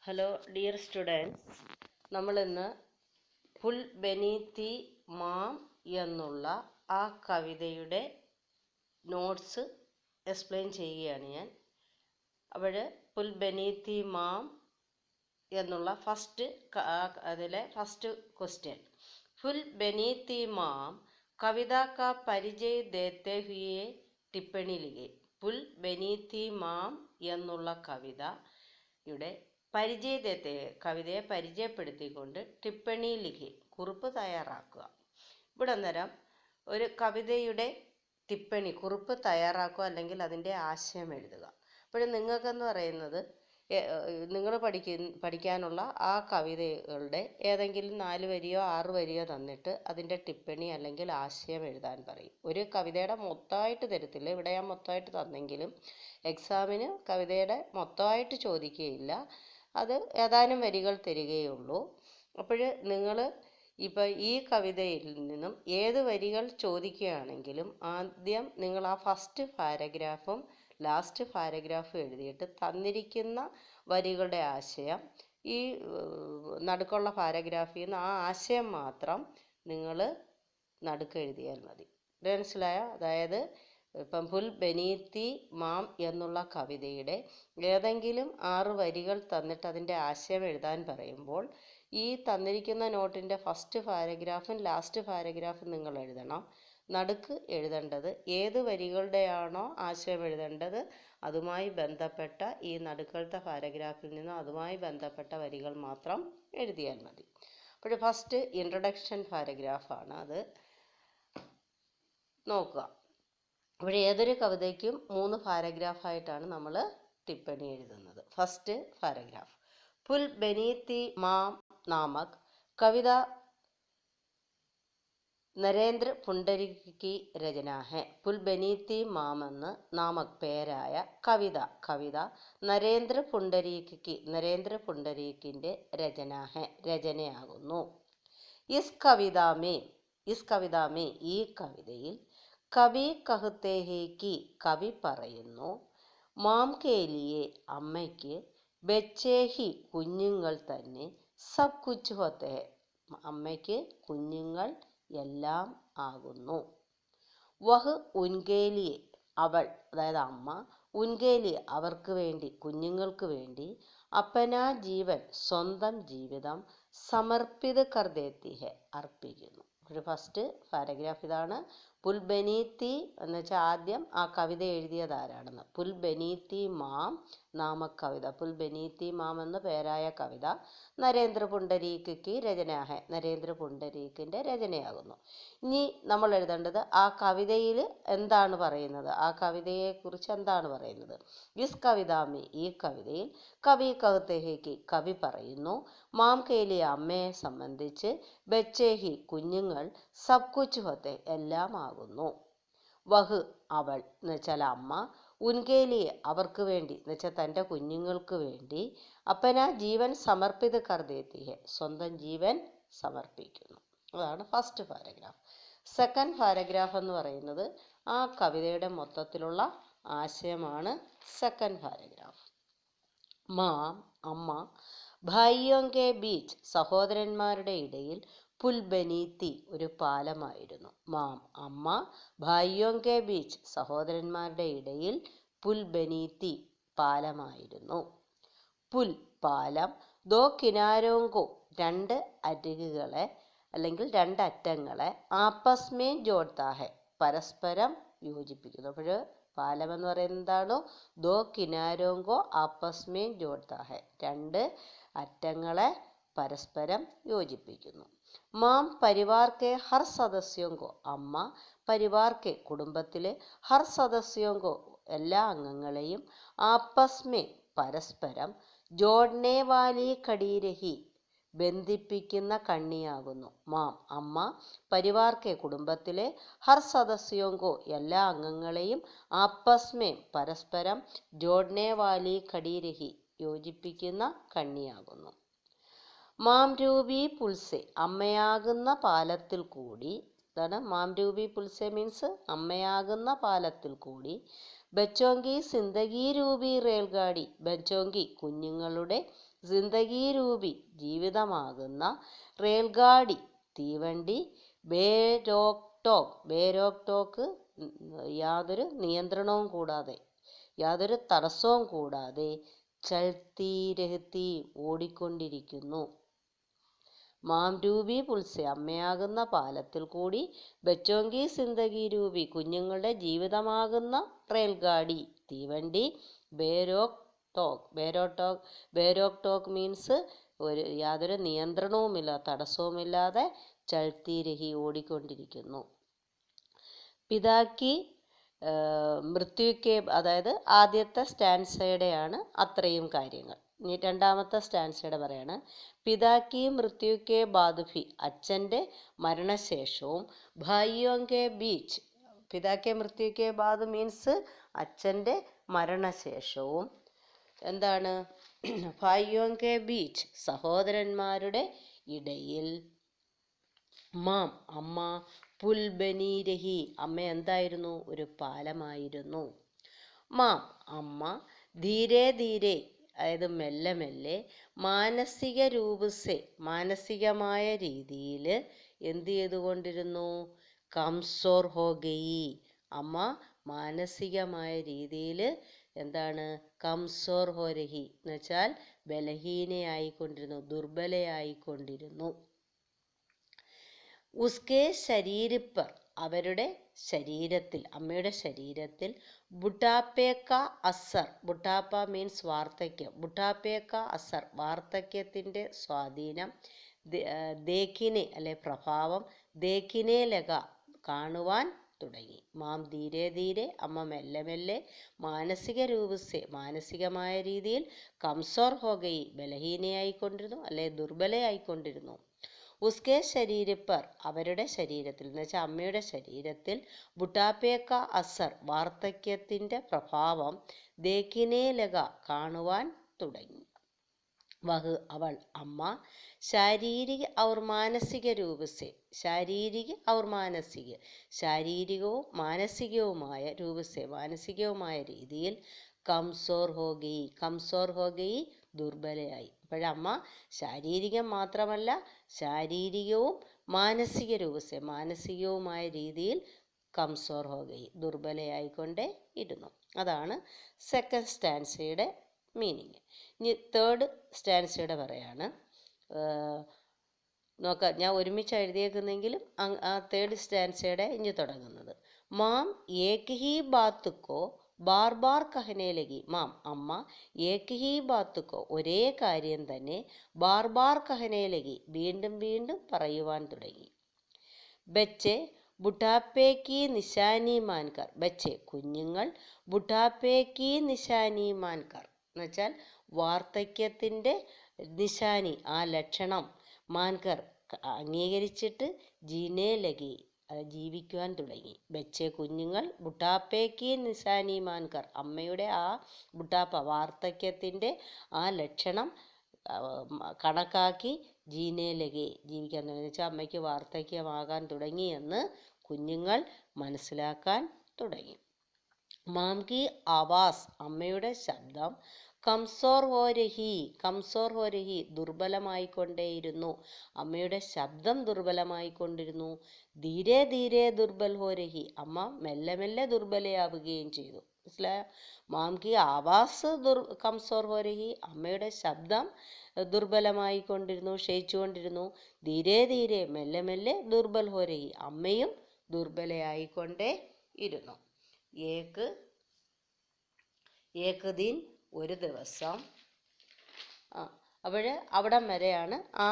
Hello dear students, നമ്മളിന്ന് പുൽ ബെനീത്തി മാം എന്നുള്ള ആ കവിതയുടെ നോട്ട്സ് എക്സ്പ്ലെയിൻ ചെയ്യുകയാണ് ഞാൻ. അപ്പോൾ പുൽ ബെനീത്തി മാം എന്നുള്ള അതിലെ ഫസ്റ്റ് ക്വസ്റ്റ്യൻ, പുൽ ബെനീത്തി മാം കവിത കാ പരിചയ ദേത്തെ ഹുയെ ടിപ്പണി ലിഖേ. പുൽ ബെനീത്തി മാം എന്നുള്ള കവിതയുടെ കവിതയെ പരിചയപ്പെടുത്തിക്കൊണ്ട് ടിപ്പണി ലിഖി, കുറിപ്പ് തയ്യാറാക്കുക. ഇവിടെ അന്നേരം ഒരു കവിതയുടെ കുറിപ്പ് തയ്യാറാക്കുക, അല്ലെങ്കിൽ അതിൻ്റെ ആശയം എഴുതുക. അപ്പോൾ നിങ്ങൾക്കെന്ന് പറയുന്നത് നിങ്ങൾ പഠിക്കാനുള്ള ആ കവിതകളുടെ ഏതെങ്കിലും 4 വരിയോ 6 വരിയോ തന്നിട്ട് അതിൻ്റെ ടിപ്പണി അല്ലെങ്കിൽ ആശയം എഴുതാൻ പറയും. ഒരു കവിതയുടെ മൊത്തമായിട്ട് തരത്തില്ല. ഇവിടെ ഞാൻ മൊത്തമായിട്ട് തന്നെങ്കിലും എക്സാമിന് കവിതയുടെ മൊത്തമായിട്ട് ചോദിക്കുകയില്ല, അത് ഏതാനും വരികൾ തരികയുള്ളൂ. അപ്പോൾ നിങ്ങൾ ഇപ്പോൾ ഈ കവിതയിൽ നിന്നും ഏത് വരികൾ ചോദിക്കുകയാണെങ്കിലും ആദ്യം നിങ്ങൾ ആ ഫസ്റ്റ് പാരഗ്രാഫും ലാസ്റ്റ് പാരഗ്രാഫും എഴുതിയിട്ട് തന്നിരിക്കുന്ന വരികളുടെ ആശയം ഈ നടുക്കുള്ള പാരഗ്രാഫിൽ നിന്ന് ആ ആശയം മാത്രം നിങ്ങൾ നടുക്ക് എഴുതിയാൽ മതി. മനസ്സിലായോ? അതായത് ഇപ്പം പുൽ ബെനീത്തി മാം എന്നുള്ള കവിതയുടെ ഏതെങ്കിലും 6 വരികൾ തന്നിട്ട് അതിൻ്റെ ആശയം എഴുതാൻ പറയുമ്പോൾ ഈ തന്നിരിക്കുന്ന നോട്ടിൻ്റെ ഫസ്റ്റ് പാരഗ്രാഫും ലാസ്റ്റ് പാരഗ്രാഫും നിങ്ങൾ എഴുതണം. നടുക്ക് എഴുതേണ്ടത് ഏത് വരികളുടെയാണോ ആശയം എഴുതേണ്ടത് അതുമായി ബന്ധപ്പെട്ട ഈ നടുക്കളത്തെ പാരഗ്രാഫിൽ നിന്ന് അതുമായി ബന്ധപ്പെട്ട വരികൾ മാത്രം എഴുതിയാൽ മതി. അപ്പോൾ ഫസ്റ്റ് ഇൻട്രൊഡക്ഷൻ പാരഗ്രാഫാണ് അത്. നോക്കുക, ഇവിടെ ഏതൊരു കവിതയ്ക്കും 3 പാരഗ്രാഫായിട്ടാണ് നമ്മൾ ടിപ്പണി എഴുതുന്നത്. ഫസ്റ്റ് പാരഗ്രാഫ്, പുൽ ബെനീത്തി മാം നാമക് കവിത നരേന്ദ്ര പുണ്ടരീക് കി രചന ഹെ. പുൽ ബെനീത്തി മാം എന്ന് നാമക് പേരായ കവിത നരേന്ദ്ര പുണ്ടരീകിൻ്റെ രചന ഹെ, രചനയാകുന്നു. ഇസ് കവിതാമേ ഈ കവിതയിൽ കവി കഹത്തെ ഹേ കി കവി പറയുന്നു, മാം കെ ലിയെ അമ്മയ്ക്ക്, ബച്ചേ ഹി കുഞ്ഞുങ്ങൾ തന്നെ, സബ് കുച്ച് ഹോത്തെ ഹെ അമ്മയ്ക്ക് കുഞ്ഞുങ്ങൾ എല്ലാം ആകുന്നു. വഹ് ഉൻകെ ലിയെ അവൾ, അതായത് അമ്മ, ഉൻകെ ലിയെ അവർക്ക് വേണ്ടി, കുഞ്ഞുങ്ങൾക്ക് വേണ്ടി, അപ്പനാ ജീവൻ സ്വന്തം ജീവിതം, സമർപ്പിത് കർ ദേത്തി ഹെ അർപ്പിക്കുന്നു. ഒരു ഫസ്റ്റ് പാരഗ്രാഫ് ഇതാണ്. പുൽ ബെനീത്തി എന്ന് വെച്ചാൽ ആദ്യം ആ കവിത എഴുതിയത് ആരാണെന്ന്. പുൽ ബെനീത്തി മാം നാമക് കവിത, പുൽ ബെനീത്തി മാം എന്ന പേരായ കവിത നരേന്ദ്ര പുണ്ടരീക് കി രചന ഹെ, നരേന്ദ്ര പുണ്ടരീകിൻ്റെ രചനയാകുന്നു. ഇനി നമ്മൾ എഴുതേണ്ടത് ആ കവിതയിൽ എന്താണ് പറയുന്നത്, ആ കവിതയെക്കുറിച്ച് എന്താണ് പറയുന്നത്. ഇസ് കവിതാമേ ഈ കവിതയിൽ കവി കഹത്തെ ഹേ കി കവി പറയുന്നു, മാം കെ ലിയെ അമ്മയെ സംബന്ധിച്ച്, ബച്ചേ ഹി കുഞ്ഞുങ്ങൾ, സബ് കുച്ച് ഹോത്തെ എല്ലാം ആകുന്നു. വഹ് അവൾ എന്ന് വെച്ചാൽ അമ്മ, ഉൻകെ ലിയെ അവർക്ക് വേണ്ടി എന്ന് വെച്ചാൽ തൻ്റെ കുഞ്ഞുങ്ങൾക്ക് വേണ്ടി, അപ്പനാ ജീവൻ സമർപ്പിത് കർ ദേത്തി ഹെ സ്വന്തം ജീവൻ സമർപ്പിക്കുന്നു. അതാണ് ഫസ്റ്റ് പാരഗ്രാഫ്. സെക്കൻഡ് പാരഗ്രാഫ് എന്ന് പറയുന്നത് ആ കവിതയുടെ മൊത്തത്തിലുള്ള ആശയമാണ്. സെക്കൻഡ് പാരഗ്രാഫ്, മാം അമ്മ, ഭായിയോങ്കെ ബീച്ച് സഹോദരന്മാരുടെ ഇടയിൽ, പുൽ ബെനീത്തി ഒരു പാലമായിരുന്നു. മാം അമ്മ, ഭായിയോങ്കെ ബീച്ച് സഹോദരന്മാരുടെ ഇടയിൽ, പുൽ ബെനീത്തി പാലമായിരുന്നു. പുൽ പാലം, ദോ കിനാരോങ്കോ 2 അരികുകളെ അല്ലെങ്കിൽ 2 അറ്റങ്ങളെ, ആപ്പസ് മേ ജോഡ്താ ഹെ പരസ്പരം യോജിപ്പിക്കുന്നു. അപ്പോൾ പാലം എന്ന് പറയുന്നത് എന്താണ്? ദോ കിനാരോങ്കോ ആപ്പസ് മേ ജോഡ്താ ഹെ 2 അറ്റങ്ങളെ പരസ്പരം യോജിപ്പിക്കുന്നു. മാം പരിവാർ കെ ഹർ സദസ്യോങ്കോ അമ്മ, പരിവാർ കെ കുടുംബത്തിലെ, ഹർ സദസ്യോങ്കോ എല്ലാ അംഗങ്ങളെയും, ആപ്പസ് മേ പരസ്പരം, ജോഡ്നെ വാലി കടി രഹി ബന്ധിപ്പിക്കുന്ന കണ്ണിയാകുന്നു. മാം അമ്മ, പരിവാർ കെ കുടുംബത്തിലെ, ഹർ സദസ്യോങ്കോ എല്ലാ അംഗങ്ങളെയും, ആപ്പസ് മേ പരസ്പരം, ജോഡ്നെ വാലി കടി രഹി യോജിപ്പിക്കുന്ന കണ്ണിയാകുന്നു. മാം രൂപി പുൽസെ അമ്മയാകുന്ന പാലത്തിൽ കൂടി, ഇതാണ് മാം രൂപി പുൽസെ മീൻസ് അമ്മയാകുന്ന പാലത്തിൽ കൂടി, ബച്ചോങ്കി സിന്ദഗി രൂപി റേൽഗാഡി. ബച്ചോങ്കി കുഞ്ഞുങ്ങളുടെ സിന്ദഗി രൂപി ജീവിതമാകുന്ന റേൽഗാഡി തീവണ്ടി. ബേരോക് ടോക്ക്. ബേരോക് ടോക്ക് യാതൊരു നിയന്ത്രണവും കൂടാതെ, യാതൊരു തടസ്സവും കൂടാതെ. ചൽത്തി രഹത്തി ഓടിക്കൊണ്ടിരിക്കുന്നു. മാം രൂപി പുൽസെ അമ്മയാകുന്ന പാലത്തിൽ കൂടി. ബച്ചോങ്കി സിന്ദഗി രൂപി കുഞ്ഞുങ്ങളുടെ ജീവിതമാകുന്ന റെയിൽഗാഡി തീവണ്ടി. ബേരോക് ടോക്ക്. ബേരോക് ടോക്ക് മീൻസ് യാതൊരു നിയന്ത്രണവുമില്ല, തടസ്സവുമില്ലാതെ ചൽത്തി രഹി ഓടിക്കൊണ്ടിരിക്കുന്നു. പിതാക്കി മൃത്യുക്കെ, അതായത് ആദ്യത്തെ സ്റ്റാൻസയുടെയാണ് അത്രയും കാര്യങ്ങൾ. ഇനി രണ്ടാമത്തെ സ്റ്റാൻസയുടെ പറയാണ്. പിതാക്കി മൃത്യുക്കെ ബാദ് ഭി അച്ഛൻ്റെ മരണശേഷവും. ഭായിയോങ്കെ ബീച്ച്. പിതാക്കെ മൃത്യുക്കെ ബാദ് മീൻസ് അച്ഛൻ്റെ മരണശേഷവും. എന്താണ്? ഭായിയോങ്കെ ബീച്ച് സഹോദരന്മാരുടെ ഇടയിൽ. മാം അമ്മ. പുൽ ബനി രഹി അമ്മ എന്തായിരുന്നു? ഒരു പാലമായിരുന്നു. മാം അമ്മ. ധീരെ ധീരെ അതായത് മെല്ലെ മെല്ലെ. മാനസിക രൂപസെ മാനസികമായ രീതിയിൽ എന്ത് ചെയ്തുകൊണ്ടിരുന്നു? കംസോർ ഹോ ഗയി അമ്മ മാനസികമായ രീതിയിൽ എന്താണ്? കംസോർ ഹോ രഹി എന്ന് വെച്ചാൽ ബലഹീനയായിക്കൊണ്ടിരുന്നു, ദുർബലയായിക്കൊണ്ടിരുന്നു. ഉസ്കെ ശരീർ പർ അവരുടെ ശരീരത്തിൽ, അമ്മയുടെ ശരീരത്തിൽ. ബുട്ടാപ്പേക്ക അസർ. ബുട്ടാപ്പ മീൻസ് വാർദ്ധക്യം. ബുട്ടാപ്പേക്ക അസർ വാർദ്ധക്യത്തിൻ്റെ സ്വാധീനം. ദേഖിനെ അല്ലെ പ്രഭാവം. ദേഖിനെ ലഗ കാണുവാൻ തുടങ്ങി. മാം ധീരെ ധീരെ അമ്മ മെല്ലെ മെല്ലെ. മാനസിക രൂപസെ മാനസികമായ രീതിയിൽ. കംസോർ ഹോ ഗയി ബലഹീനയായിക്കൊണ്ടിരുന്നു അല്ലെ ദുർബലയായിക്കൊണ്ടിരുന്നു. ഉസ്കെ ശരീർ പർ അവരുടെ ശരീരത്തിൽ എന്ന് വെച്ചാൽ അമ്മയുടെ ശരീരത്തിൽ. ബുട്ടാപ്പേക്ക അസർ വാർദ്ധക്യത്തിൻ്റെ പ്രഭാവം. ദേഖിനെ ലഗ കാണുവാൻ തുടങ്ങി. വഹ് അവൾ അമ്മ. ശാരീരിക ഔർ മാനസിക രൂപസെ ശാരീരിക ഔർ മാനസിക ശാരീരികവും മാനസികവുമായ രൂപസെ മാനസികവുമായ രീതിയിൽ. കംസോർ ഹോ ഗയി കംസോർ ഹോ ഗയി ദുർബലയായി. അപ്പോഴമ്മ ശാരീരികം മാത്രമല്ല, ശാരീരികവും മാനസിക രൂപസെ മാനസികവുമായ രീതിയിൽ കംസോർ ഹോ ഗയി ദുർബലയായിക്കൊണ്ടേ ഇരുന്നു. അതാണ് സെക്കൻഡ് സ്റ്റാൻസയുടെ മീനിങ്. ഇനി തേർഡ് സ്റ്റാൻസയുടെ പറയാണ്. നോക്കാം, ഞാൻ ഒരുമിച്ച് എഴുതിയേക്കുന്നെങ്കിലും ആ തേർഡ് സ്റ്റാൻസയുടെ ഇനി തുടങ്ങുന്നത്. മാം ഏക് ഹി ബാത്ത് കോ ബാർ ബാർ കഹനെ ലഗി. മാം അമ്മ. ഏക് ഹി ബാത്ത് കോ ഒരേ കാര്യം തന്നെ. ബാർ ബാർ കഹനെ ലഗി വീണ്ടും വീണ്ടും പറയുവാൻ തുടങ്ങി. ബച്ചെ ബുട്ടാപ്പേ കി നിശാനി മാൻകർ. ബച്ചെ കുഞ്ഞുങ്ങൾ. ബുട്ടാപ്പേ കി നിശാനി മാൻകർ എന്ന് വെച്ചാൽ വാർദ്ധക്യത്തിൻ്റെ നിശാനി ആ ലക്ഷണം. മാൻകർ അംഗീകരിച്ചിട്ട്. ജീനെ ലഗി ജീവിക്കുവാൻ തുടങ്ങി. ബച്ചെ കുഞ്ഞുങ്ങൾ. ബുട്ടാപ്പേക്ക് നിശാനി മാൻകർ അമ്മയുടെ ആ ബുട്ടാപ്പ വാർദ്ധക്യത്തിൻ്റെ ആ ലക്ഷണം കണക്കാക്കി. ജീനെ ലഗെ ജീവിക്കാൻ തുടങ്ങി വെച്ചാൽ അമ്മയ്ക്ക് വാർദ്ധക്യമാകാൻ തുടങ്ങിയെന്ന് കുഞ്ഞുങ്ങൾ മനസ്സിലാക്കാൻ തുടങ്ങി. മാം കി ആവാസ് അമ്മയുടെ ശബ്ദം. കംസോർ ഹോ രഹി കംസോർ ഹോ രഹി ദുർബലമായിക്കൊണ്ടേയിരുന്നു. അമ്മയുടെ ശബ്ദം ദുർബലമായിക്കൊണ്ടിരുന്നു. ധീരെ ധീരെ ദുർബൽ ഹോ രഹി അമ്മ മെല്ലെ മെല്ലെ ദുർബലയാവുകയും ചെയ്തു. മനസ്സിലായോ? മാം കി ആവാസ് കംസോർ ഹോ രഹി അമ്മയുടെ ശബ്ദം ദുർബലമായിക്കൊണ്ടിരുന്നു, ക്ഷയിച്ചുകൊണ്ടിരുന്നു. ധീരെ ധീരെ മെല്ലെ മെല്ലെ ദുർബൽ ഹോ രഹി അമ്മയും ദുർബലയായിക്കൊണ്ടേ ഇരുന്നു. ഏക് ദിൻ ഒരു ദിവസം. അവിടം വരെയാണ് ആ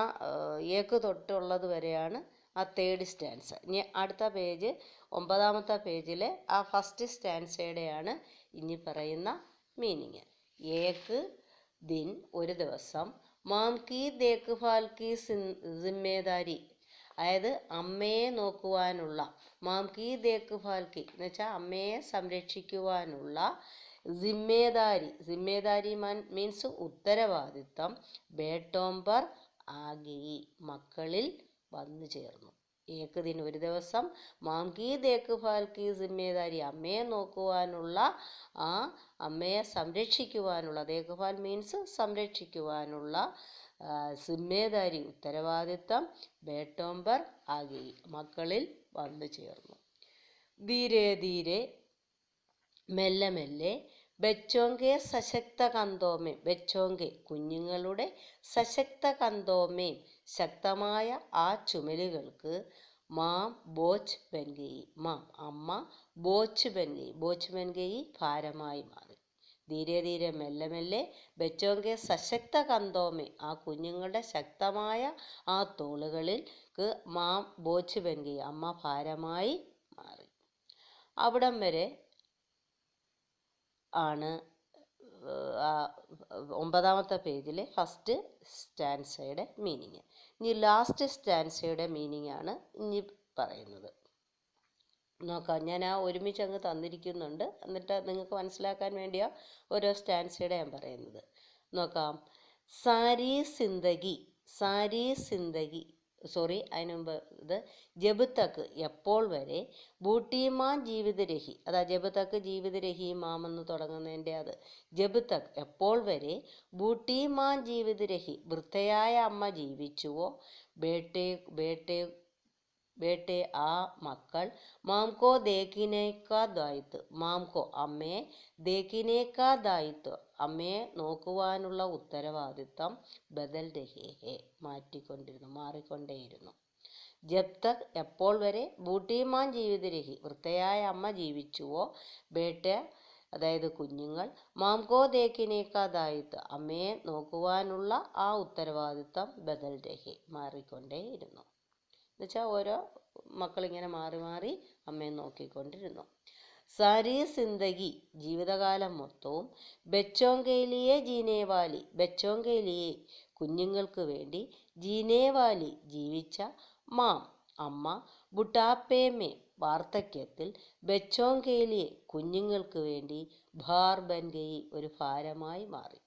ഏക്ക് തൊട്ടുള്ളത് വരെയാണ് ആ തേർഡ് സ്റ്റാൻസ. ഇനി അടുത്ത പേജ് 9ാമത്തെ പേജിലെ ആ ഫസ്റ്റ് സ്റ്റാൻസയുടെയാണ് ഇനി പറയുന്ന മീനിങ്. ഏക്ക് ദിൻ ഒരു ദിവസം. മാം കി ദേഖ്ഭാൽ കി സിമ്മേദാരി അതായത് അമ്മയെ നോക്കുവാനുള്ള. മാം കി ദേഖ്ഭാൽ കി എന്ന് വെച്ചാൽ അമ്മയെ സംരക്ഷിക്കുവാനുള്ള സിമ്മേദാരി മീൻസ് ഉത്തരവാദിത്തം. ബേട്ടോംബർ ആഗി മക്കളിൽ വന്നു ചേർന്നു. ഏക് ദിൻ ഒരു ദിവസം, മാം കി ദേഖ്ഭാൽ കി സിമ്മേദാരി അമ്മയെ നോക്കുവാനുള്ള, ആ അമ്മയെ സംരക്ഷിക്കുവാനുള്ള, ദേഖ്ഭാൽ മീൻസ് സംരക്ഷിക്കുവാനുള്ള സിമ്മേദാരി ഉത്തരവാദിത്തം ബേട്ടോംബർ ആകി മക്കളിൽ വന്നു ചേർന്നു. ധീരെ ധീരെ മെല്ലെ മെല്ലെ ബച്ചോങ്കെ സശക്ത കന്തോമേ, ബച്ചോങ്കെ കുഞ്ഞുങ്ങളുടെ, സശക്ത കന്തോമേം ശക്തമായ ആ ചുമലുകൾക്ക്, മാം ബോച്ച് ബൻഗയി, മാം അമ്മ, ബോച്ച് ബൻഗയി, ബോച്ച് ബൻഗയി ഭാരമായി മാറി. ധീരെ ധീരെ മെല്ലെ മെല്ലെ ബച്ചോങ്കെ സശക്ത കന്തോമേ ആ കുഞ്ഞുങ്ങളുടെ ശക്തമായ ആ തോളുകളിൽ, മാം ബോച്ച് ബൻഗയി അമ്മ ഭാരമായി മാറി. അവിടം വരെ ആണ് 9ാമത്തെ പേജിലെ ഫസ്റ്റ് സ്റ്റാൻസയുടെ മീനിങ്. ഇനി ലാസ്റ്റ് സ്റ്റാൻസയുടെ മീനിങ് ആണ് ഇനി പറയുന്നത്. നോക്കാം, ഞാൻ ആ ഒരുമിച്ച് അങ്ങ് തന്നിരിക്കുന്നുണ്ട്, എന്നിട്ട് നിങ്ങൾക്ക് മനസ്സിലാക്കാൻ വേണ്ടിയാ ഓരോ സ്റ്റാൻസയുടെ ഞാൻ പറയുന്നത്. നോക്കാം. സാരി സിന്ദഗി, സാരി സിന്ദഗി, അതിന് മുമ്പ് ഇത് ജബ് തക്ക് എപ്പോൾ വരെ, ബൂട്ടിമാൻ ജീവിതരഹി, അതാ ജബ് തക്ക് ജീവിതരഹി മാം എന്ന് തുടങ്ങുന്നതിൻ്റെ അത്. ജബ് തക്ക് എപ്പോൾ വരെ, ബൂട്ടിമാൻ ജീവിതരഹി വൃദ്ധയായ അമ്മ ജീവിച്ചുവോ, ബേട്ടെ ബേട്ടെ ബേട്ടെ ആ മക്കൾ, മാംകോ ദേഖിനേക്കാ ദായിത്വ, മാംകോ അമ്മയെ, ദേഖിനേക്കാ ദായിത്വ അമ്മയെ നോക്കുവാനുള്ള ഉത്തരവാദിത്തം, ബദൽ രഹേ ഹേ മാറ്റിക്കൊണ്ടിരുന്നു, മാറിക്കൊണ്ടേയിരുന്നു. ജബ് തക് എപ്പോൾ വരെ, ബൂട്ടിമാൻ ജീവിതരഹി വൃദ്ധയായ അമ്മ ജീവിച്ചുവോ, ബേട്ട അതായത് കുഞ്ഞുങ്ങൾ, മാംകോ ദേഖിനേക്കാ ദായിത്വ അമ്മയെ നോക്കുവാനുള്ള ആ ഉത്തരവാദിത്തം, ബദൽ രഹേ മാറിക്കൊണ്ടേയിരുന്നു. എന്നുവെച്ചാൽ ഓരോ മക്കളിങ്ങനെ മാറി മാറി അമ്മയെ നോക്കിക്കൊണ്ടിരുന്നു. സാരി സിന്ദഗി ജീവിതകാലം മൊത്തവും, ബച്ചോങ്കയിലിയെ ജീനേവാലി, ബച്ചോങ്കയിലിയെ കുഞ്ഞുങ്ങൾക്ക് വേണ്ടി, ജീനേവാലി ജീവിച്ച, മാം അമ്മ, ബുട്ടാപ്പേമേ വാർദ്ധക്യത്തിൽ, ബച്ചോങ്കയിലിയെ കുഞ്ഞുങ്ങൾക്ക് വേണ്ടി, ഭാർ ബൻഗയി ഒരു ഭാരമായി മാറി.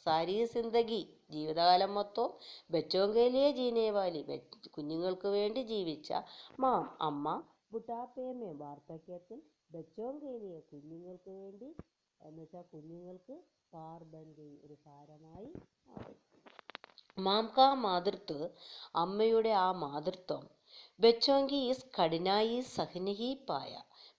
സാരി സിന്ദഗി ജീവിതകാലം മൊത്തവും, ബച്ചോങ്കയിലിയെ ജീനേവാലി കുഞ്ഞുങ്ങൾക്ക് വേണ്ടി ജീവിച്ച, മാം അമ്മ, ബുട്ടാപ്പേമേ വാർദ്ധക്യത്തിൽ, ബച്ചോങ്കയിലിയെ കുഞ്ഞുങ്ങൾക്ക് വേണ്ടി, എന്നുവെച്ചാൽ കുഞ്ഞുങ്ങൾക്ക്, ഭാർ ബൻഗയി ഒരു ഭാരമായി മാറി. മാം കാ മാതൃത്വ അമ്മയുടെ ആ മാതൃത്വം, ബച്ചോങ്കി ഇസ് കഠിനായി സഹനഹി പായ,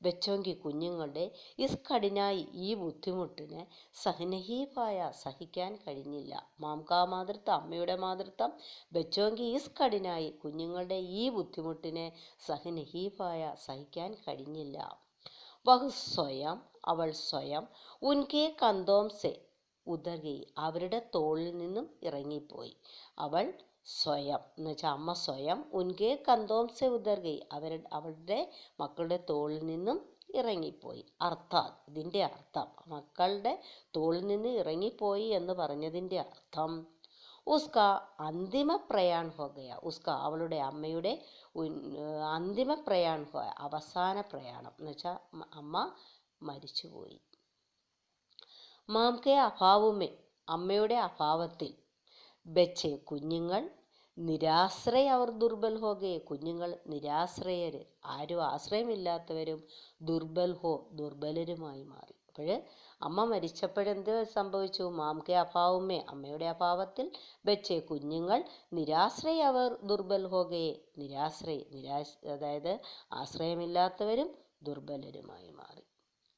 ബച്ചോങ്കി കുഞ്ഞുങ്ങളുടെ, ഇസ് കഠിനായി ഈ ബുദ്ധിമുട്ടിനെ, സഹനഹി പായ സഹിക്കാൻ കഴിഞ്ഞില്ല. മാം കാ മാതൃത്വം അമ്മയുടെ മാതൃത്വം, ബച്ചോങ്കി ഇസ് കഠിനായി കുഞ്ഞുങ്ങളുടെ ഈ ബുദ്ധിമുട്ടിനെ, സഹനഹി പായ സഹിക്കാൻ കഴിഞ്ഞില്ല. വഹ് സ്വയം അവൾ സ്വയം, ഉൻകെ കന്തോം സെ ഉതർ ഗയി അവരുടെ തോളിൽ നിന്നും ഇറങ്ങിപ്പോയി. അവൾ സ്വയം എന്ന് വെച്ചാൽ അമ്മ സ്വയം, ഉൻകെ കന്തോം സെ ഉതർ ഗയി അവരുടെ മക്കളുടെ തോളിൽ നിന്നും ഇറങ്ങിപ്പോയി. അർത്ഥാത് ഇതിൻ്റെ അർത്ഥം, മക്കളുടെ തോളിൽ നിന്ന് ഇറങ്ങിപ്പോയി എന്ന് പറഞ്ഞതിൻ്റെ അർത്ഥം, ഉസ്ക അന്തിമ പ്രയാൺ ഹോ ഗയ, ഉസ്ക അവളുടെ അമ്മയുടെ അന്തിമ പ്രയാൺ ഹോ അവസാന പ്രയാണം എന്ന് വെച്ചാൽ അമ്മ മരിച്ചുപോയി. മാം കെ അഭാവുമേ അമ്മയുടെ അഭാവത്തിൽ, ബച്ചെ കുഞ്ഞുങ്ങൾ, നിരാശ്രയ അവർ ദുർബൽ ഹോ ഗയെ കുഞ്ഞുങ്ങൾ നിരാശ്രയര് ആരും ആശ്രയമില്ലാത്തവരും, ദുർബൽ ഹോ ദുർബലരുമായി മാറി. അപ്പോൾ അമ്മ മരിച്ചപ്പോഴെന്ത് സംഭവിച്ചു? മാം കെ അഭാവുമേ അമ്മയുടെ അഭാവത്തിൽ, ബച്ചെ കുഞ്ഞുങ്ങൾ, നിരാശ്രയ അവർ ദുർബൽ ഹോ ഗയെ അതായത് ആശ്രയമില്ലാത്തവരും ദുർബലരുമായി മാറി.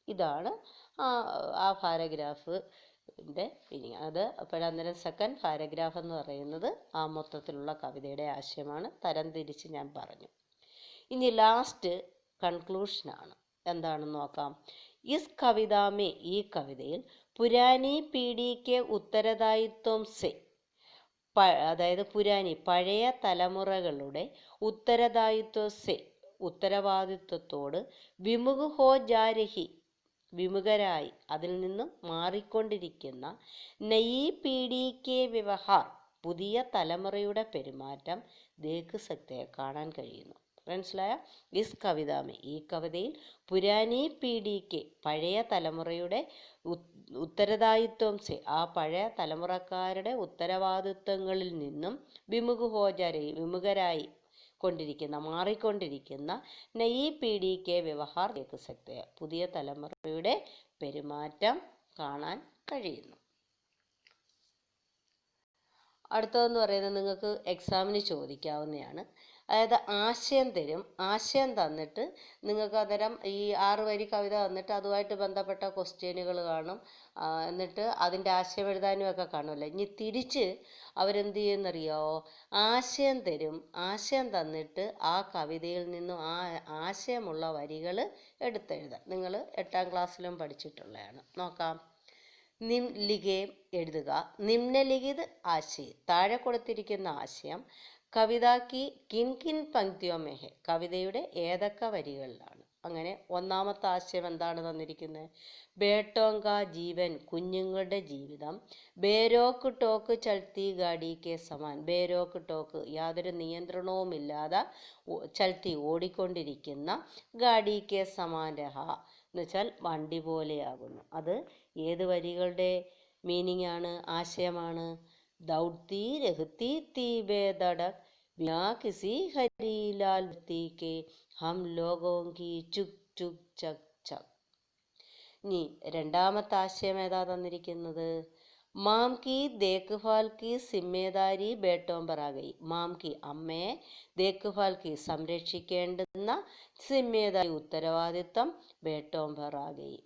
ഇതാണ് ആ പാരഗ്രാഫിൻ്റെ മീനിങ്. അത് അപ്പോഴന്നേരം സെക്കൻഡ് പാരഗ്രാഫ് എന്ന് പറയുന്നത് ആ മൊത്തത്തിലുള്ള കവിതയുടെ ആശയമാണ്. തരംതിരിച്ച് ഞാൻ പറഞ്ഞു. ഇനി ലാസ്റ്റ് കൺക്ലൂഷനാണ്. എന്താണെന്ന് നോക്കാം. ഇസ് കവിതാമേ ഈ കവിതയിൽ, പുരാനി പീഡിക്ക് ഉത്തരദായിത്വം സെ അതായത് പുരാനി പഴയ തലമുറകളുടെ, ഉത്തരദായിത്വ സെ ഉത്തരവാദിത്വത്തോട്, വിമുഖ് ഹോ ജാരഹി വിമുഖരായി അതിൽ നിന്നും മാറിക്കൊണ്ടിരിക്കുന്ന, നയി പീഡിക്കെ വ്യവഹാർ പുതിയ തലമുറയുടെ പെരുമാറ്റം, ദേഖ് സക്തേ കാണാൻ കഴിയുന്നു. മനസ്സിലായ? ഇസ് കവിതാമേ ഈ കവിതയിൽ, പുരാനി പീഡിക്ക് പഴയ തലമുറയുടെ, ഉത്തരദായിത്വം സെ ആ പഴയ തലമുറക്കാരുടെ ഉത്തരവാദിത്വങ്ങളിൽ നിന്നും, വിമുഖ് ഹോജാരഹി വിമുഖരായി മാറിക്കൊണ്ടിരിക്കുന്ന നയി പീഡി കെ വ്യവഹാർ ദേഖ് സക്തേ, പുതിയ തലമുറയുടെ പെരുമാറ്റം കാണാൻ കഴിയുന്നു. അടുത്തതെന്ന് പറയുന്നത് നിങ്ങൾക്ക് എക്സാമിന് ചോദിക്കാവുന്നതാണ്. അതായത് ആശയം തരും, ആശയം തന്നിട്ട് നിങ്ങൾക്ക് അന്നേരം ഈ 6 വരി കവിത തന്നിട്ട് അതുമായിട്ട് ബന്ധപ്പെട്ട ക്വസ്റ്റ്യനുകൾ കാണും. എന്നിട്ട് അതിൻ്റെ ആശയം എഴുതാനും ഒക്കെ കാണുമല്ലോ. ഇനി തിരിച്ച് അവരെന്ത് ചെയ്യുമെന്നറിയാമോ, ആശയം തരും, ആശയം തന്നിട്ട് ആ കവിതയിൽ നിന്നും ആ ആശയമുള്ള വരികൾ എടുത്തെഴുതാം. നിങ്ങൾ 8ാം ക്ലാസ്സിലും പഠിച്ചിട്ടുള്ളതാണ്. നോക്കാം. നിംലിഖിതം എഴുതുക. നിമ്നലിഖിത് ആശയം, താഴെ കൊടുത്തിരിക്കുന്ന ആശയം കവിതാക്കി കിൻ കിൻ പങ്ക്തിയോ മേ ഹെ, കവിതയുടെ ഏതൊക്കെ വരികളിലാണ്. അങ്ങനെ ഒന്നാമത്തെ ആശയം എന്താണ് തന്നിരിക്കുന്നത്? ബേട്ടോങ്ക ജീവൻ, കുഞ്ഞുങ്ങളുടെ ജീവിതം. ബേരോക്ക് ടോക്ക് ചൽത്തി ഗാഡി കെ സമാൻ, ബേരോക്ക് ടോക്ക്, യാതൊരു നിയന്ത്രണവുമില്ലാതെ ചൽത്തി, ഓടിക്കൊണ്ടിരിക്കുന്ന, ഗാഡി കെ സമാൻ രഹ എന്നുവെച്ചാൽ വണ്ടി പോലെയാകുന്നു. അത് ഏത് വരികളുടെ മീനിങ് ആണ്, ആശയമാണ്? ദൗഡ്തി രഹ്തി തീ ബേധടക് ബിനാ കിസി ഹരിലാൽ ബത്തി കെ ഹം ലോഗോं की ചുക് ചുക് ചക് ചക്. ഇനി രണ്ടാമത്തെ ആശയം ഏതാ തന്നിരിക്കുന്നത്? മാം കി ദേഖ്ഭാൽ കി സിമ്മേദാരി ബേട്ടോം പർ ആ ഗയി, മാം കി, അമ്മയെ, ദേഖ്ഭാൽ കി, സംരക്ഷിക്കേണ്ടുന്ന, സിമ്മേദാരി, ഉത്തരവാദിത്വം, ബേട്ടോം പർ ആ ഗയി,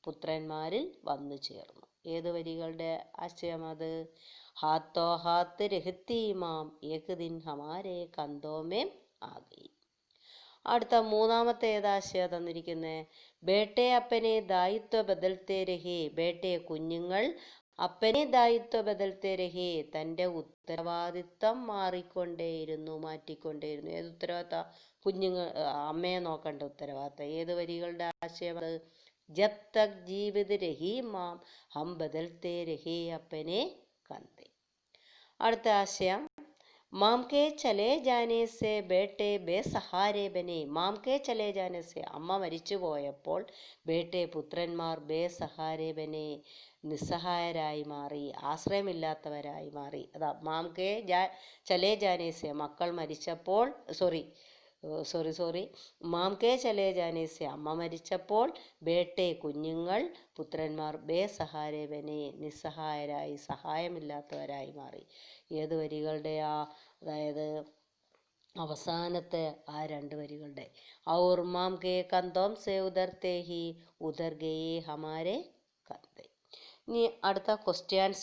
പുത്രന്മാരിൽ വന്നു ചേർന്നു. ഏത് വരികളുടെ ആശയം അത്? ഹാത്തോ ഹാത്ത് രഹ്തി മാം ഏക് ദിൻ ഹമാരെ കന്തോ മേം ആ ഗയി. അടുത്ത മൂന്നാമത്തെ ഏതാശയം തന്നിരിക്കുന്നത്? ബേട്ടെ അപ്പനെ ദായിത്വ ബദൽത്തെ രഹേ, ബേട്ടെ, കുഞ്ഞുങ്ങൾ, അപ്പനെ ദായിത്വ ബദൽത്തെ രഹേ, തൻ്റെ ഉത്തരവാദിത്വം മാറിക്കൊണ്ടേയിരുന്നു, മാറ്റിക്കൊണ്ടേയിരുന്നു. ഏത് ഉത്തരവാദിത്തം? കുഞ്ഞുങ്ങൾ, അമ്മയെ നോക്കേണ്ട ഉത്തരവാദിത്തം. ഏത് വരികളുടെ ആശയം അത്? ജബ് തക് ജീവിത് രഹി മാം ഹം ബദൽത്തെ രഹേ അപ്പനെ കന്തേ. അടുത്ത ആശയം മാം കെ ചലേ ജാനേ സെ ബേട്ടെ ബേസഹാരെ ബനെ, മാം കെ ചലേ ജാനേ സെ, അമ്മ മരിച്ചു പോയപ്പോൾ, ബേട്ടെ, പുത്രന്മാർ, ബേസഹാരെ ബനെ, നിസ്സഹായരായി മാറി, ആശ്രയമില്ലാത്തവരായി മാറി. അതാ മാം കെ ചലേ ജാനേ സെ, മക്കൾ മരിച്ചപ്പോൾ, സോറി മാം കെ ചലേ ജാനേ സെ, അമ്മ മരിച്ചപ്പോൾ, ബേട്ടെ, കുഞ്ഞുങ്ങൾ, പുത്രന്മാർ, ബേസഹാരെ ബനെ, നിസ്സഹായരായി, സഹായമില്ലാത്തവരായി മാറി. ഏത് വരികളുടെയാ? അതായത് അവസാനത്തെ ആ 2 വരികളുടെ. ഔർ മാം കെ കന്തോം സെ ഉദർത്തെ ഹി ഉദർ ഗയേ ഹമാരെ കന്തേ. ഇനി അടുത്ത ക്വസ്റ്റ്യൻ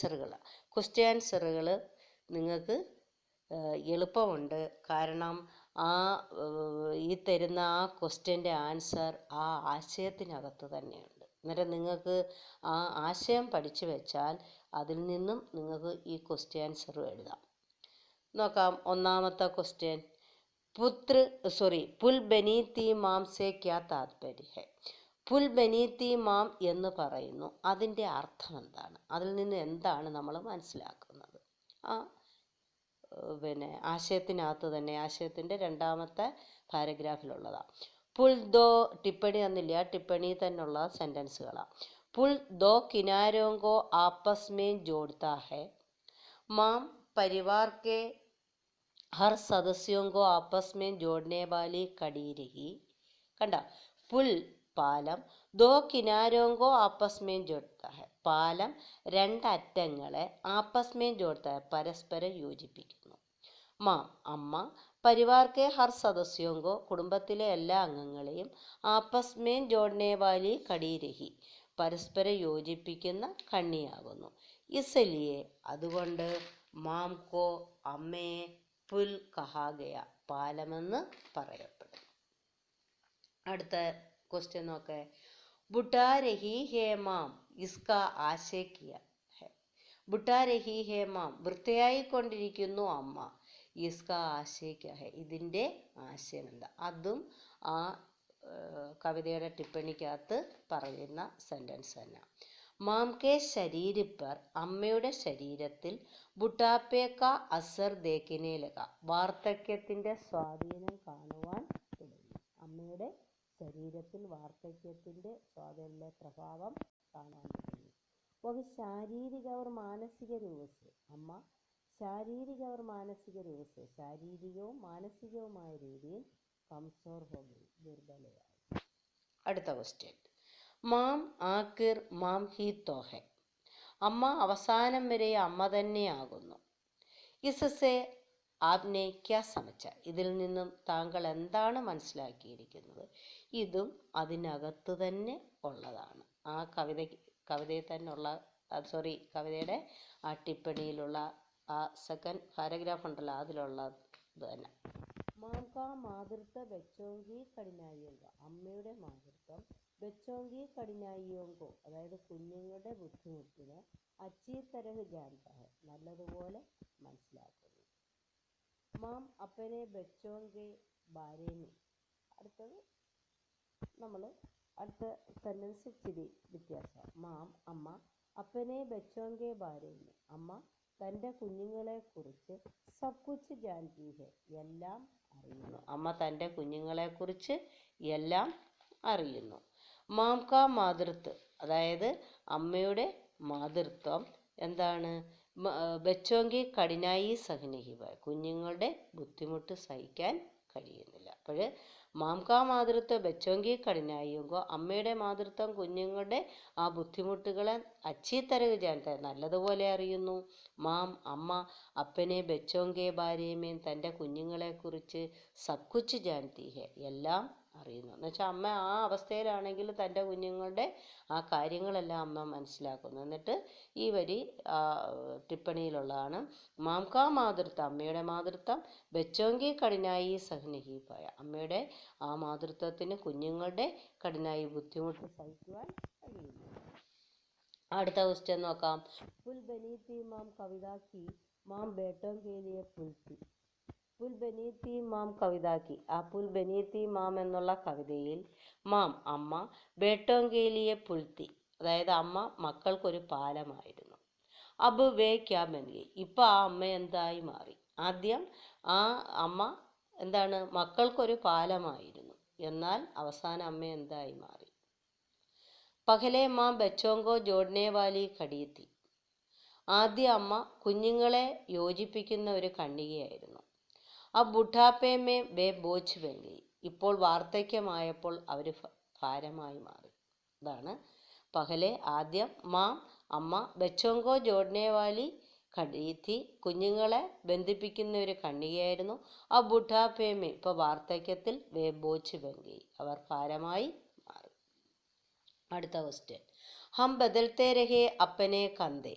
ആൻസറുകൾ നിങ്ങൾക്ക് എളുപ്പമുണ്ട്. കാരണം ഈ തരുന്ന ആ ക്വസ്റ്റ്യൻ്റെ ആൻസർ ആ ആശയത്തിനകത്ത് തന്നെയുണ്ട്. അന്നേരം നിങ്ങൾക്ക് ആ ആശയം പഠിച്ചു വെച്ചാൽ അതിൽ നിന്നും നിങ്ങൾക്ക് ഈ ക്വസ്റ്റ്യൻ ആൻസറും എഴുതാം. നോക്കാം. ഒന്നാമത്തെ ക്വസ്റ്റ്യൻ, പുൽ ബനീതി മാം സെ ക്യാ താത്പര്യ ഹെ. പുൽ ബനീതി മാം എന്ന് പറയുന്നു, അതിൻ്റെ അർത്ഥം എന്താണ്? അതിൽ നിന്ന് എന്താണ് നമ്മൾ മനസ്സിലാക്കുന്നത്? ആശയത്തിനകത്ത് തന്നെ, ആശയത്തിൻ്റെ 2ാമത്തെ പാരഗ്രാഫിലുള്ളതാണ്. പുൽ ദോ, ടിപ്പണി തന്നില്ല, ടിപ്പണി തന്നെയുള്ള സെൻറ്റൻസുകളാണ്. പുൽ ദോ കിനാരോं को आपस में जोड़ता है, माम परिवार के हर सदस्यों को आपस में जोड़ने वाली कड़ी रही. കണ്ട, പുൽ, പാലം, ദോ കിനാരോं को आपस में जोड़ता है, പാലം 2 അറ്റങ്ങളെ, ആപ്പസ് മേം ജോഡ്താ ഹെ, പരസ്പരം യോജിപ്പിക്കുന്നു. മാം, അമ്മ, പരിവാർ കെ ഹർ സദസ്യോं को, കുടുംബത്തിലെ എല്ലാ അംഗങ്ങളെയും, ആപ്പസ് മേം ജോഡ്നെ വാലി കടി രഹി, പരസ്പരം യോജിപ്പിക്കുന്ന കണ്ണിയാകുന്നു. ഇസലിയെ, അതുകൊണ്ട്, മാം കോ, അമ്മയെ, പുൽ കഹാ ഗയ, പാലമെന്ന് പറയപ്പെടുന്നു. അടുത്ത ക്വസ്റ്റ്യൻ നോക്കേ. ബുട്ടാ രഹി ഹേ മാം, ഇസ്കാ ആശയ കിയ ഹെ. ബുട്ടാ രഹി ഹേ മാം, വൃത്തിയായിക്കൊണ്ടിരിക്കുന്നു അമ്മ. ഇസ്കാ ആശയ കിയ ഹെ, ഇതിൻ്റെ ആശയം എന്താ? അതും ആ കവിതയുടെ ടിപ്പണിക്കകത്ത് പറയുന്ന സെൻറ്റൻസ് തന്നെ. മാം കെ ശരീര പർ, അമ്മയുടെ ശരീരത്തിൽ, ബുട്ടാപ്പേ കാ അസർ ദേഖനെ ലഗ, വാർദ്ധക്യത്തിൻ്റെ സ്വാധീനം കാണുവാൻ തുടങ്ങി. അമ്മയുടെ ശരീരത്തിൽ വാർദ്ധക്യത്തിൻ്റെ പ്രഭാവം കാണാൻ തുടങ്ങി. വഹ് ശാരീരിക और മാനസിക രൂപ സെ, അമ്മ ശാരീരിക और മാനസിക रूप से ശാരീരികവും മാനസികവുമായ രീതിയിൽ കംസോർ ഹോ ഗയി, ദുർബലയായി. അടുത്ത question. Ma'am Aakhir ma'am he തോ ഹെ, അമ്മ അവസാനം വരെ അമ്മ തന്നെയാകുന്നു. ഇസ്സെ ആപ്നെ ക്യാ സമझ, ഇതിൽ നിന്നും താങ്കൾ എന്താണ് മനസ്സിലാക്കിയിരിക്കുന്നത്? ഇതും അതിനകത്ത് തന്നെ ഉള്ളതാണ്. ആ കവിതയിൽ തന്നെ ഉള്ള കവിതയുടെ ആ ടിപ്പണിയിലുള്ള ആ സെക്കൻഡ് പാരഗ്രാഫ് ഉണ്ടല്ലോ, അതിലുള്ള ഇത് തന്നെ. മാം കാ മാതൃത്വ ബച്ചോങ്കി കഠിനായിയോങ്ക, അമ്മയുടെ മാതൃത്വം ബച്ചോങ്കി കഠിനായിയോങ്കോ, അതായത് കുഞ്ഞുങ്ങളുടെ ബുദ്ധിമുട്ടിനെ അച്ചി തരഹ് ജാൻതാ ഹെ, നല്ലതുപോലെ മനസ്സിലാക്കുന്നു. മാം അപ്പനെ ബച്ചോങ്കെ ബാരേമേ, അടുത്തത് നമ്മൾ അടുത്ത സെൻറ്റൻസ് ഇച്ചിരി വ്യത്യാസമാണ്. മാം അമ്മ അപ്പനെ ബച്ചോങ്കെ ബാരേമേ, അമ്മ തൻ്റെ കുഞ്ഞുങ്ങളെക്കുറിച്ച് സബ് കുച്ച് ജാൻതി ഹെ, എല്ലാം അറിയുന്നു. അമ്മ തൻ്റെ കുഞ്ഞുങ്ങളെക്കുറിച്ച് എല്ലാം അറിയുന്നു. മാം കാ മാതൃത്വം, അതായത് അമ്മയുടെ മാതൃത്വം എന്താണ്? ബച്ചോങ്കി കഠിനായി സഹനഹിവ, കുഞ്ഞുങ്ങളുടെ ബുദ്ധിമുട്ട് സഹിക്കാൻ കഴിയുന്നില്ല. അപ്പോൾ മാം കാ മാതൃത്വം ബച്ചോങ്കി കഠിനായിങ്കോ, അമ്മയുടെ മാതൃത്വം കുഞ്ഞുങ്ങളുടെ ആ ബുദ്ധിമുട്ടുകളെ അച്ചി തരക് ജാൻത, നല്ലതുപോലെ അറിയുന്നു. മാം അമ്മ അപ്പനെ ബച്ചോങ്കെ ബാരേമേൻ, തൻ്റെ കുഞ്ഞുങ്ങളെക്കുറിച്ച് സബ് കുച്ച് ജാൻതി ഹെ, എല്ലാം അറിയുന്നു. എന്ന് വെച്ചാൽ അമ്മ ആ അവസ്ഥയിലാണെങ്കിൽ തൻ്റെ കുഞ്ഞുങ്ങളുടെ ആ കാര്യങ്ങളെല്ലാം അമ്മ മനസ്സിലാക്കുന്നു. എന്നിട്ട് ഈ വരി ടിപ്പണിയിലുള്ളതാണ്. മാം കാ മാതൃത്വം, അമ്മയുടെ മാതൃത്വം ബച്ചോങ്കി കഠിനായി സഹനഹി പായ, അമ്മയുടെ ആ മാതൃത്വത്തിന് കുഞ്ഞുങ്ങളുടെ കഠിനായി ബുദ്ധിമുട്ട് സഹിക്കുവാൻ കഴിയുന്നു. അടുത്ത ക്വസ്റ്റ്യൻ നോക്കാം. പുൽ ബനീതി മാം കവിതാക്കി മാം ബേട്ടോങ്കെ ലിയെ പുൽത്തി, പുൽ ബനീതി മാം കവിതാക്കി, ആ പുൽ ബനീതി മാം എന്നുള്ള കവിതയിൽ മാം അമ്മ ബേട്ടോങ്കെ ലിയെ പുൽത്തി, അതായത് അമ്മ മക്കൾക്കൊരു പാലമായിരുന്നു. അബ് വേ ക്യാ ബൻ ഗയി, ഇപ്പം ആ അമ്മ എന്തായി മാറി? ആദ്യം ആ അമ്മ എന്താണ്? മക്കൾക്കൊരു പാലമായിരുന്നു. എന്നാൽ അവസാനം അമ്മ എന്തായി മാറി? പഹലെ മാം ബച്ചോങ്കോ ജോഡ്നെ വാലി ഖടി തി, ആദ്യ അമ്മ കുഞ്ഞുങ്ങളെ യോജിപ്പിക്കുന്ന ഒരു കണ്ണികയായിരുന്നു. അബ് ബുഢാപ്പേ മേ ബേ ബോझ് ബൻ ഗയി, ഇപ്പോൾ വാർദ്ധക്യമായപ്പോൾ അവർ ഭാരമായി മാറി. അതാണ് പഹലെ, ആദ്യം മാം അമ്മ ബച്ചോങ്കോ ജോഡ്നെ വാലി ഖടി തി, കുഞ്ഞുങ്ങളെ ബന്ധിപ്പിക്കുന്ന ഒരു കണ്ണികയായിരുന്നു. ആ ബുഢാപ്പേമേ, ഇപ്പോൾ വാർദ്ധക്യത്തിൽ വേ ബോझ് ബൻ ഗയി, അവർ ഭാരമായി മാറി. അടുത്ത ക്വസ്റ്റ്യൻ. ഹം ബദൽത്തെ രഹേ അപ്പനെ കന്ദേ,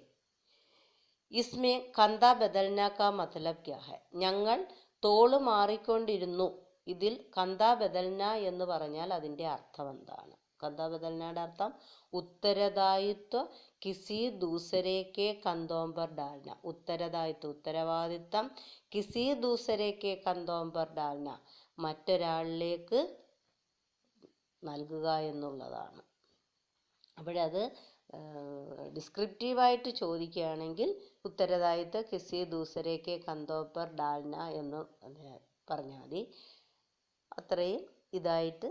ഇസ്മേ കന്ദ ബദൽന കാ മതലബ് ക്യാ ഹൈ, ഞങ്ങൾ തോള് മാറിക്കൊണ്ടിരുന്നു, ഇതിൽ കന്ദ ബദൽന എന്ന് പറഞ്ഞാൽ അതിൻ്റെ അർത്ഥം എന്താണ്? കന്ദ ബദൽനയുടെ അർത്ഥം ഉത്തരദായിത്വ കിസി ദൂസരെ കെ കന്തോം പർ ഡാൽന, ഉത്തരദായിത്വം ഉത്തരവാദിത്തം കിസി ദൂസരെ കെ കന്തോം പർ ഡാൽന, മറ്റൊരാളിലേക്ക് നൽകുക എന്നുള്ളതാണ്. അപ്പോഴത് ഡിസ്ക്രിപ്റ്റീവായിട്ട് ചോദിക്കുകയാണെങ്കിൽ ഉത്തരദായിത്വ കിസി ദൂസരെ കെ കന്തോം പർ ഡാൽന എന്ന് പറഞ്ഞാൽ മതി. അത്രയും ഇതായിട്ട്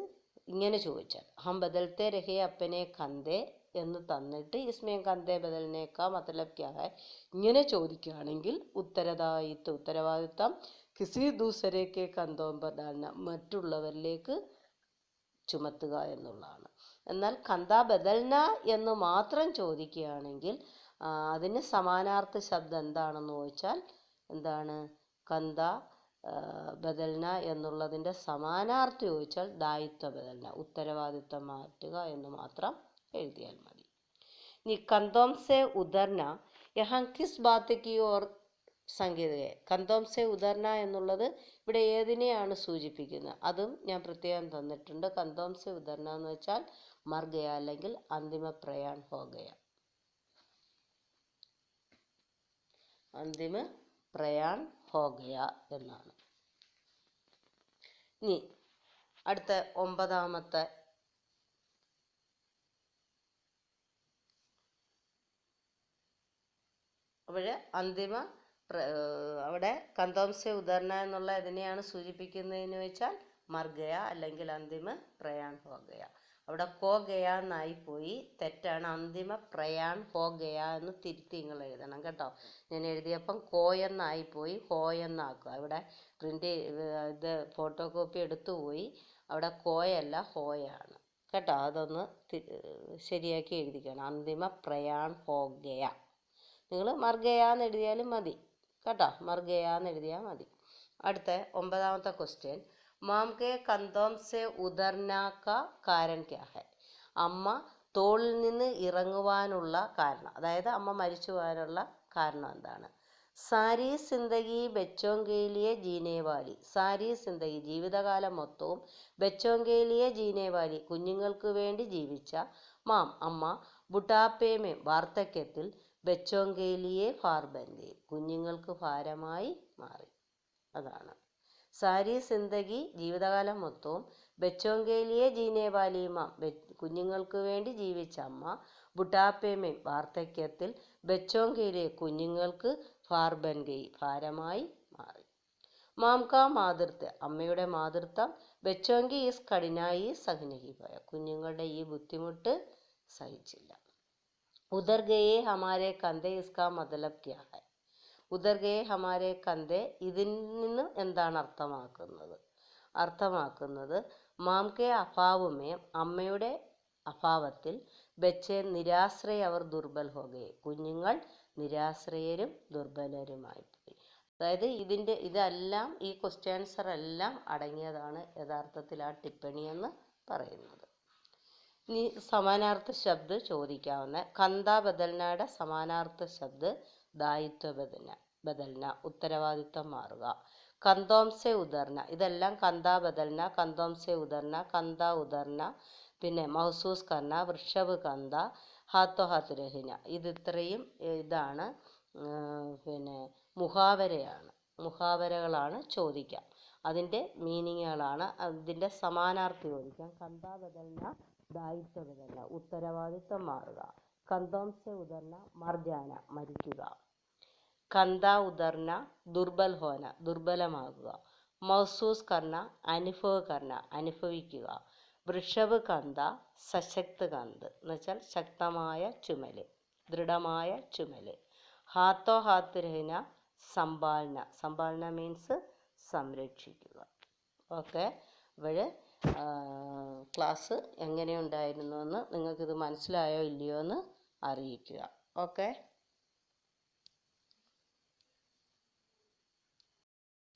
ഇങ്ങനെ ചോദിച്ചാൽ ഹം ബദൽത്തെ രഹേ അപ്പനെ കന്തേ എന്ന് തന്നിട്ട് ഇസ്മേ കന്തേ ബദൽനേക്കാ മതലബ് ക്യാ ഹൈ, ഇങ്ങനെ ചോദിക്കുകയാണെങ്കിൽ ഉത്തരവാദിത്വം കിസി ദൂസരെ കെ കന്തോം പർ ഡാൽന, മറ്റുള്ളവരിലേക്ക് ചുമത്തുക എന്നുള്ളതാണ്. എന്നാൽ കന്ത ബദൽന എന്ന് മാത്രം ചോദിക്കുകയാണെങ്കിൽ അതിന് സമാനാർത്ഥ ശബ്ദം എന്താണെന്ന് ചോദിച്ചാൽ എന്താണ്? കന്ത ബദൽന എന്നുള്ളതിൻ്റെ സമാനാർത്ഥം ചോദിച്ചാൽ ദായിത്വ ബദൽന, ഉത്തരവാദിത്വം മാറ്റുക എന്ന് മാത്രം എഴുതിയാൽ മതി. ഇനി കന്തോം സെ ഉദർന യഹാം കിസ് ബാത് കി ഓർ സംഗീതകെ, കന്തോം സെ ഉദർന എന്നുള്ളത് ഇവിടെ ഏതിനെയാണ് സൂചിപ്പിക്കുന്നത്? അതും ഞാൻ പ്രത്യേകം തന്നിട്ടുണ്ട്. കന്തോം സെ ഉദർന എന്ന് വെച്ചാൽ മർ ഗയ അല്ലെങ്കിൽ അന്തിമ പ്രയാൺ ഹോ ഗയ, അന്തിമ പ്രയാൺ ഹോ ഗയ എന്നാണ്. ഇനി അടുത്ത 9ാമത്തെ അവിടെ അവിടെ കന്തോം സെ ഉദർന എന്നുള്ള ഇതിനെയാണ് സൂചിപ്പിക്കുന്നതെന്ന് വെച്ചാൽ മർ ഗയ അല്ലെങ്കിൽ അന്തിമ പ്രയാൺ ഹോ ഗയ. അവിടെ ഹോ ഗയാ എന്നായി പോയി, തെറ്റാണ്. അന്തിമ പ്രയാൺ ഹോ ഗയാ എന്ന് തിരുത്തി നിങ്ങൾ എഴുതണം കേട്ടോ. ഞാൻ എഴുതിയപ്പം കോ എന്നായി പോയി, ഹോ എന്നാക്കുക. ഇവിടെ പ്രിൻ്റ് ഇത് ഫോട്ടോ കോപ്പി എടുത്തു പോയി, അവിടെ കോയല്ല ഹോയാണ് കേട്ടോ. അതൊന്ന് ശരിയാക്കി എഴുതിക്കണം. അന്തിമ പ്രയാൺ ഹോ ഗയ. നിങ്ങൾ മർഗയാന്ന് എഴുതിയാലും മതി കേട്ടോ, മർഗയാന്ന് എഴുതിയാൽ മതി. അടുത്ത 9ാമത്തെ ക്വസ്റ്റ്യൻ, മാം കെ കന്തോം സെ ഉതർന കാ കാരൻ ക്യാ ഹൈ? അമ്മ തോളിൽ നിന്ന് ഇറങ്ങുവാനുള്ള കാരണം, അതായത് അമ്മ മരിച്ചു പോകാനുള്ള കാരണം എന്താണ്? സാരി സിന്ദഗി ബച്ചോം കെ ലിയെ ജീനെ വാലി. സാരി സിന്ദഗി ജീവിതകാലം മൊത്തവും, ബച്ചോം കെ ലിയെ ജീനെ വാലി കുഞ്ഞുങ്ങൾക്ക് വേണ്ടി ജീവിച്ച, മാം അമ്മ, ബുട്ടാപ്പേ മേ വാർദ്ധക്യത്തിൽ, ബച്ചോം കെ ലിയെ ഭാർ ബൻ ഗയി കുഞ്ഞുങ്ങൾക്ക് ഭാരമായി മാറി. അതാണ് സാരി സിന്ദഗി ജീവിതകാലം മൊത്തവും, ബച്ചോം കെ ലിയെ ജീനെ വാലി മാം കുഞ്ഞുങ്ങൾക്ക് വേണ്ടി ജീവിച്ച അമ്മ, ബുട്ടാപ്പേ മേ വാർദ്ധക്യത്തിൽ, ബച്ചോം കെ ലിയെ കുഞ്ഞുങ്ങൾക്ക് ഭാർ ബൻ ഗയി ഭാരമായി മാറി. മാം കാ മാതൃത്വം അമ്മയുടെ മാതൃത്വം, ബച്ചോം കി ഇസ് കഠിനായി സഹ്നെ കി പായ കുഞ്ഞുങ്ങളുടെ ഈ ബുദ്ധിമുട്ട് സഹിച്ചില്ല. ഉധർ ഗയേ ഹമാരെ കന്ധെ ഇസ്കാ മതലബ് ക്യാ ഹൈ? ഉധർ ഗയേ ഹമാരെ കന്ധെ ഇതിൽ നിന്ന് എന്താണ് അർത്ഥമാക്കുന്നത്? മാം കെ അഭാവമേ അമ്മയുടെ അഭാവത്തിൽ, ബച്ചെ നിരാശ്രയ അവർ ദുർബൽ ഹോ ഗയേ കുഞ്ഞുങ്ങൾ നിരാശ്രയരും ദുർബലരുമായി പോയി. അതായത് ഇതെല്ലാം ഈ ക്വസ്റ്റ്യൻ ആൻസർ എല്ലാം അടങ്ങിയതാണ് യഥാർത്ഥത്തിൽ ആ ടിപ്പണി എന്ന് പറയുന്നത്. ഇനി സമാനാർത്ഥ ശബ്ദ ചോദിക്കാവുന്ന. കന്താ ബദൽനയുടെ സമാനാർത്ഥ ശബ്ദ ദായിത്വ ബദൽന ഉത്തരവാദിത്വം മാറുക. കന്തോം സെ ഉദർന ഇതെല്ലാം കന്താ ബദൽന, കന്തോം സെ ഉദർന, കന്താ ഉദർന, പിന്നെ മഹസൂസ് കർന, വൃഷഭ് കന്ത, ഹാത്തോ ഹാത്ത് രഹിന. ഇത്രയും ഇതാണ് പിന്നെ മുഹാവരകളാണ് ചോദിക്കാം. അതിൻ്റെ മീനിങ്ങുകളാണ്. അതിൻ്റെ സമാനാർത്ഥി ചോദിക്കാം. കന്താ ബദൽന ദായിത്വ ബദൽന ഉത്തരവാദിത്വം മാറുക. കന്തോം സെ ഉദർന മർജാന മരിക്കുക. കന്താ ഉദർന ദുർബൽ ഹോന ദുർബലമാകുക. മഹസൂസ് കർണ അനുഭവിക്കുക. വൃഷഭ് കന്ത സശക്ത് കന്ത് എന്നുവെച്ചാൽ ശക്തമായ ചുമല്, ദൃഢമായ ചുമല്. ഹാത്തോ ഹാത്ത് രഹിന സംഭാലന മീൻസ് സംരക്ഷിക്കുക. ഓക്കെ, അപ്പോൾ ക്ലാസ് എങ്ങനെയുണ്ടായിരുന്നു എന്ന് നിങ്ങൾക്കിത് മനസ്സിലായോ ഇല്ലയോ എന്ന് അറിയിക്കുക. ഓക്കെ.